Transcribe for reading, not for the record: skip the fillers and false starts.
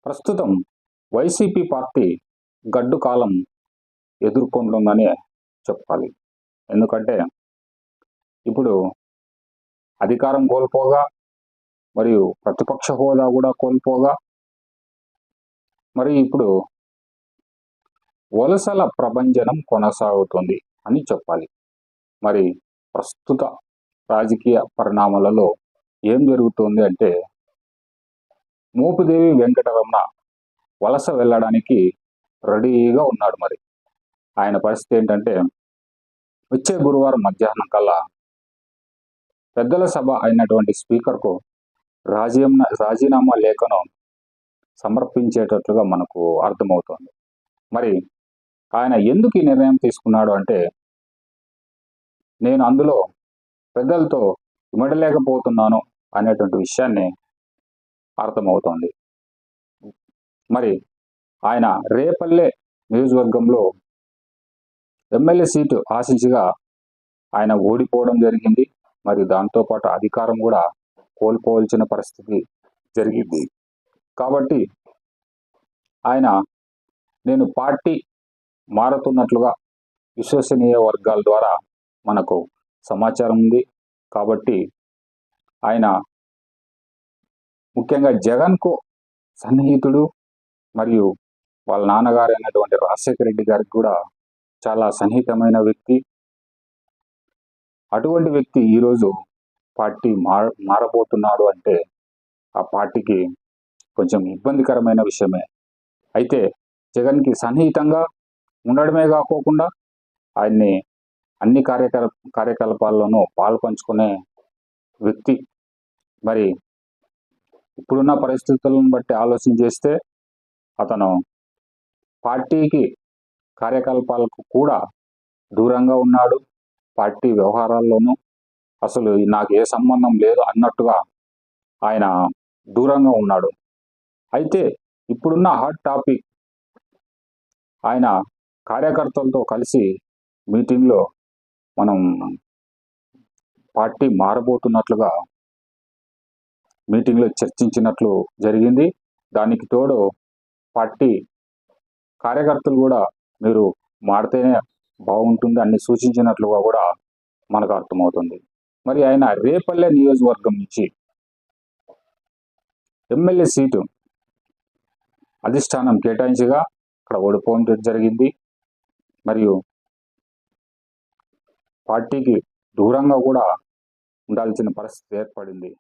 ప్రస్తుతం YCP party గడ్డు కాలం ఎదుర్కొంటుందని చెప్పాలి. ఎందుకంటే ఇప్పుడు అధికారం కోల్పోగా మరియు ప్రతిపక్ష హోదా కూడా కోల్పోగా మరి ఇప్పుడు వలసల ప్రభంజనం కొనసాగుతుంది అని చెప్పాలి. మరి ప్రస్తుత రాజకీయ పరిణామాలలో ఏం జరుగుతుంది అంటే మోపిదేవి వెంకటరమణ వలస వెళ్ళడానికి రెడీగా ఉన్నాడు. మరి ఆయన పరిస్థితి ఏంటంటే వచ్చే గురువారం మధ్యాహ్నం కల్లా పెద్దల సభ అయినటువంటి స్పీకర్కు రాజీనామా లేఖను సమర్పించేటట్లుగా మనకు అర్థమవుతోంది. మరి ఆయన ఎందుకు ఈ నిర్ణయం తీసుకున్నాడు అంటే నేను అందులో పెద్దలతో ఇమడలేకపోతున్నాను అనేటువంటి విషయాన్ని అర్థమవుతోంది. మరి ఆయన రేపల్లె నియోజకవర్గంలో ఎమ్మెల్యే సీటు ఆశించగా ఆయన ఓడిపోవడం జరిగింది. మరి దాంతోపాటు అధికారం కూడా కోల్పోవలసిన పరిస్థితి జరిగింది. కాబట్టి ఆయన నేను పార్టీ మారుతున్నట్లుగా విశ్వసనీయ వర్గాల ద్వారా మనకు సమాచారం ఉంది. కాబట్టి ఆయన ముఖ్యంగా జగన్కు సన్నిహితుడు మరియు వాళ్ళ నాన్నగారు అయినటువంటి రాజశేఖర రెడ్డి గారికి కూడా చాలా సన్నిహితమైన వ్యక్తి. అటువంటి వ్యక్తి ఈరోజు పార్టీ మారబోతున్నాడు అంటే ఆ పార్టీకి కొంచెం ఇబ్బందికరమైన విషయమే. అయితే జగన్కి సన్నిహితంగా ఉండడమే కాకోకుండా ఆయన్ని అన్ని కార్యకలాపాల్లోనూ పాల్పంచుకునే వ్యక్తి. మరి ఇప్పుడున్న పరిస్థితులను బట్టి ఆలోచన చేస్తే అతను పార్టీకి కార్యకలాపాలకు కూడా దూరంగా ఉన్నాడు. పార్టీ వ్యవహారాల్లోనూ అసలు నాకు ఏ సంబంధం లేదు అన్నట్టుగా ఆయన దూరంగా ఉన్నాడు. అయితే ఇప్పుడున్న హాట్ టాపిక్ ఆయన కార్యకర్తలతో కలిసి మీటింగ్లో మనం పార్టీ మారబోతున్నట్లుగా మీటింగ్లో చర్చించినట్లు జరిగింది. దానికి తోడు పార్టీ కార్యకర్తలు కూడా మీరు మారితేనే బాగుంటుంది అన్ని సూచించినట్లుగా కూడా మనకు అర్థమవుతుంది. మరి ఆయన రేపల్లె నియోజకవర్గం నుంచి ఎమ్మెల్యే సీటు అధిష్టానం కేటాయించగా అక్కడ ఓడిపోవడం జరిగింది. మరియు పార్టీకి దూరంగా కూడా ఉండాల్సిన పరిస్థితి ఏర్పడింది.